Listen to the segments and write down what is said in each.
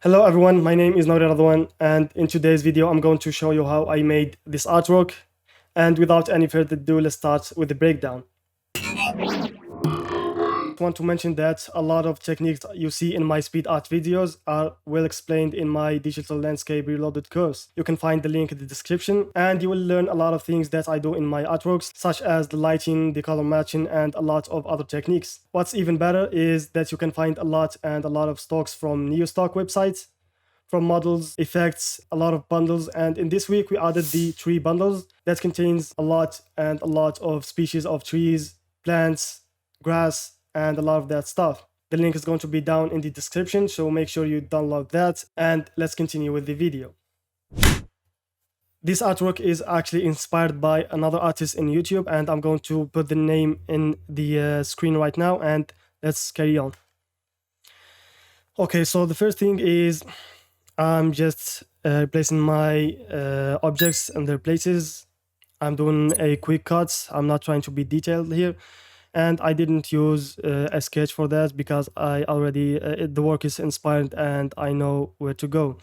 Hello everyone, my name is Nouri Radwan, and in today's video I'm going to show you how I made this artwork. And without any further ado, let's start with the breakdown. I want to mention that a lot of techniques you see in my speed art videos are well explained in my Digital Landscape Reloaded course. You can find the link in the description, and you will learn a lot of things that I do in my artworks, such as the lighting, the color matching, and a lot of other techniques. What's even better is that you can find a lot of stocks from new stock websites, from models, effects, a lot of bundles. And in this week, we added the tree bundles that contains a lot of species of trees, plants, grass, and a lot of that stuff. The link is going to be down in the description, so make sure you download that. And let's continue with the video. This artwork is actually inspired by another artist in YouTube, and I'm going to put the name in the screen right now, and let's carry on. Okay, so the first thing is I'm just placing my objects in their places. I'm doing a quick cut. I'm not trying to be detailed here. And I didn't use a sketch for that because I already, the work is inspired and I know where to go.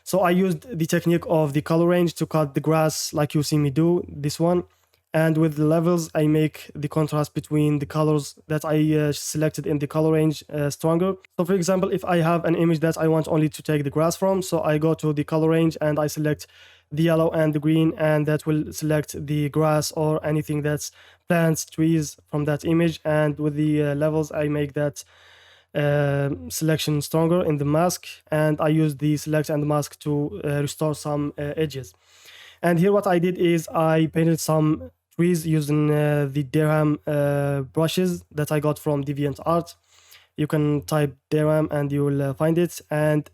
So I used the technique of the color range to cut the grass like you see me do, this one. And with the levels, I make the contrast between the colors that I selected in the color range stronger. So for example, if I have an image that I want only to take the grass from, so I go to the color range and I select the yellow and the green, and that will select the grass or anything that's plants, trees from that image. And with the levels, I make that selection stronger in the mask, and I use the select and mask to restore some edges. And here what I did is I painted some trees using the Derham brushes that I got from DeviantArt. You can type Derham and you will find it. And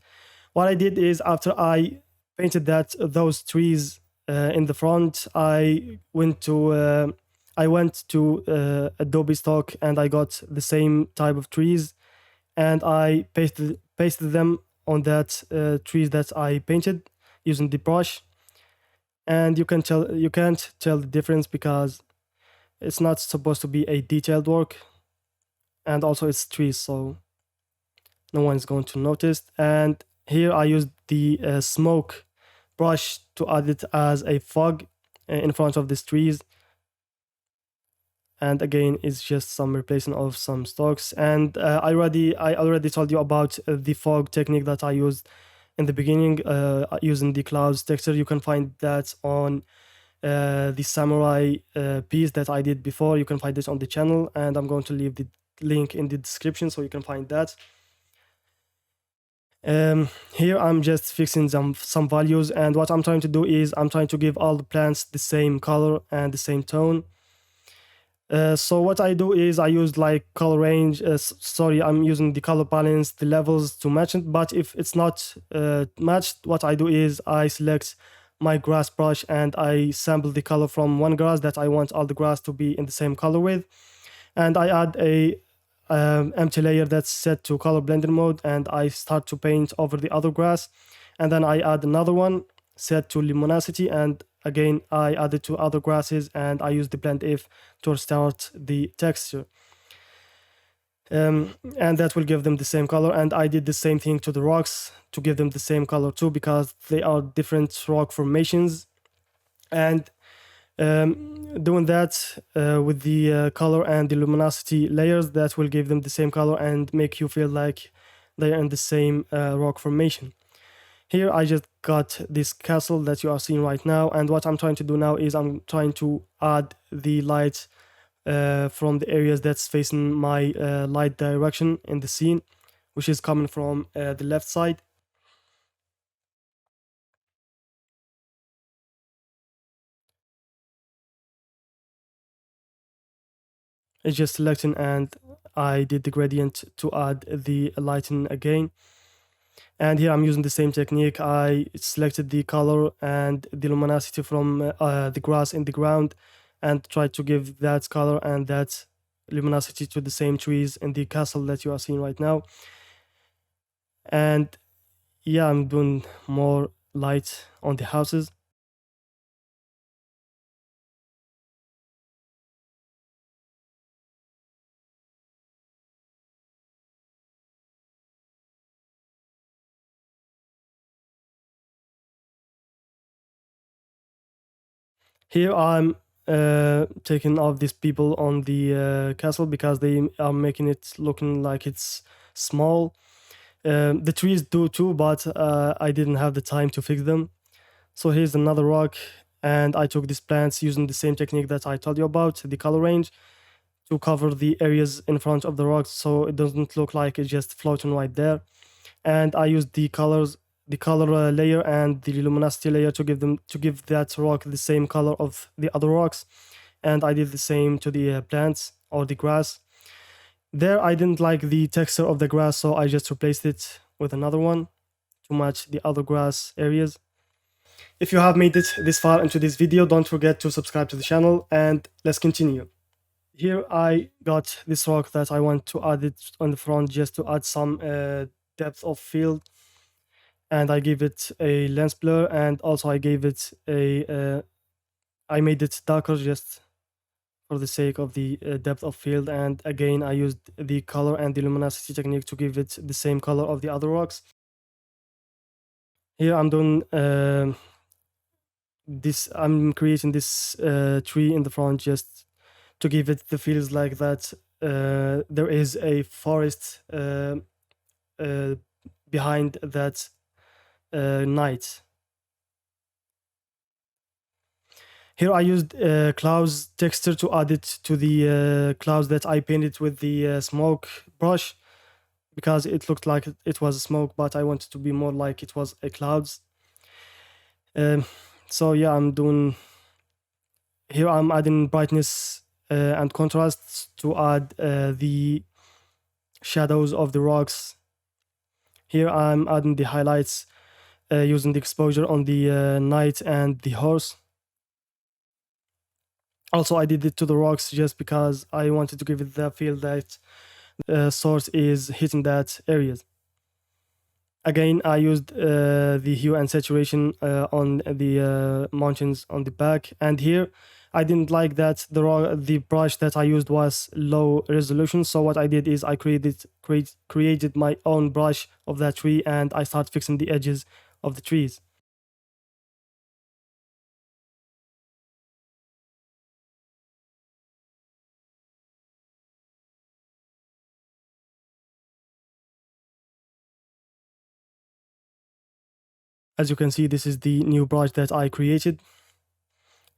what I did is after I painted those trees in the front, I went to Adobe Stock and I got the same type of trees, and I pasted them on that trees that I painted using the brush. And you can't tell the difference because it's not supposed to be a detailed work, and also it's trees, so no one's going to notice. And here I used the smoke brush to add it as a fog in front of these trees. And again, it's just some replacement of some stalks. And I already told you about the fog technique that I used in the beginning using the clouds texture. You can find that on the samurai piece that I did before. You can find this on the channel, and I'm going to leave the link in the description so you can find that. Here I'm just fixing some values, and what I'm trying to do is I'm trying to give all the plants the same color and the same tone. So what I do is I use like color range, I'm using the color balance, the levels to match it. But if it's not matched, what I do is I select my grass brush and I sample the color from one grass that I want all the grass to be in the same color with. And I add a empty layer that's set to color blending mode, and I start to paint over the other grass. And then I add another one set to luminosity, and again I add it to other grasses, and I use the blend if to start the texture. And that will give them the same color. And I did the same thing to the rocks to give them the same color too, because they are different rock formations. And doing that with the color and the luminosity layers, that will give them the same color and make you feel like they are in the same rock formation. Here I just got this castle that you are seeing right now, and what I'm trying to do now is I'm trying to add the light from the areas that's facing my light direction in the scene, which is coming from the left side. It's just selecting, and I did the gradient to add the lighting again. And here I'm using the same technique. I selected the color and the luminosity from the grass in the ground and tried to give that color and that luminosity to the same trees in the castle that you are seeing right now. And yeah, I'm doing more light on the houses. Here I'm taking off these people on the castle because they are making it looking like it's small. The trees do too, but I didn't have the time to fix them. So here's another rock, and I took these plants using the same technique that I told you about, the color range, to cover the areas in front of the rocks so it doesn't look like it's just floating right there. And I used the color layer and the luminosity layer to give that rock the same color of the other rocks. And I did the same to the plants or the grass. There I didn't like the texture of the grass, so I just replaced it with another one to match the other grass areas. If you have made it this far into this video, don't forget to subscribe to the channel, and let's continue. Here I got this rock that I want to add it on the front just to add some depth of field, and I gave it a lens blur, and also I gave it I made it darker just for the sake of the depth of field. And again I used the color and the luminosity technique to give it the same color of the other rocks. Here I'm doing I'm creating this tree in the front just to give it the feels like that there is a forest behind that night. Here I used clouds texture to add it to the clouds that I painted with the smoke brush, because it looked like it was smoke, but I wanted to be more like it was a clouds. So yeah, I'm adding brightness and contrast to add the shadows of the rocks. Here I'm adding the highlights using the exposure on the knight and the horse. Also, I did it to the rocks just because I wanted to give it the feel that source is hitting that areas. Again, I used the hue and saturation on the mountains on the back, and here I didn't like that the brush that I used was low resolution. So what I did is I created my own brush of that tree, and I started fixing the edges of the trees. As you can see, this is the new brush that I created.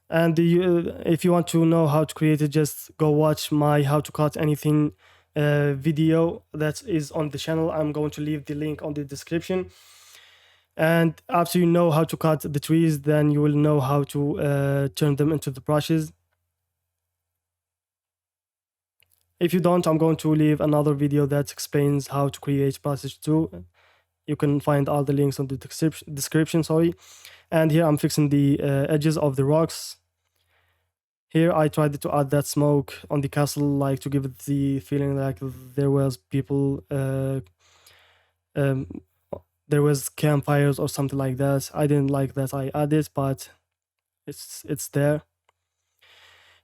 And if you want to know how to create it, just go watch my how to cut anything video that is on the channel. I'm going to leave the link on the description. And after you know how to cut the trees, then you will know how to turn them into the brushes. If you don't, I'm going to leave another video that explains how to create brushes too. You can find all the links on the description, sorry. And here I'm fixing the edges of the rocks. Here I tried to add that smoke on the castle, like to give it the feeling like there was people, there was campfires or something like that. I didn't like that I added, but it's there.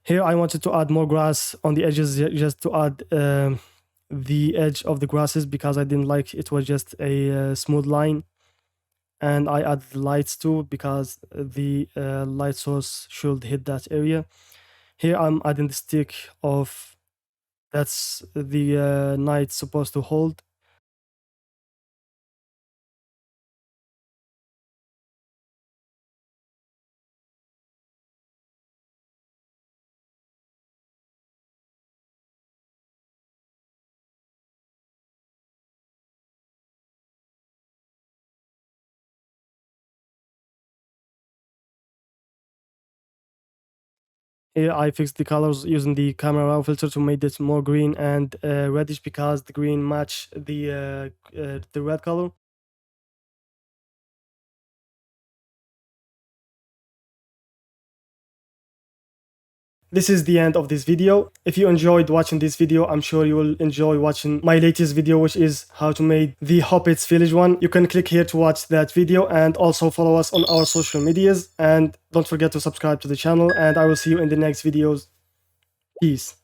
Here I wanted to add more grass on the edges just to add the edge of the grasses, because I didn't like it was just a smooth line. And I added the lights too, because the light source should hit that area. Here I'm adding the stick of that's the knight supposed to hold. Here I fixed the colors using the camera raw filter to make it more green and reddish, because the green match the red color. This is the end of this video. If you enjoyed watching this video, I'm sure you will enjoy watching my latest video, which is how to make the Hobbits village one. You can click here to watch that video, and also follow us on our social medias. And don't forget to subscribe to the channel, and I will see you in the next videos. Peace.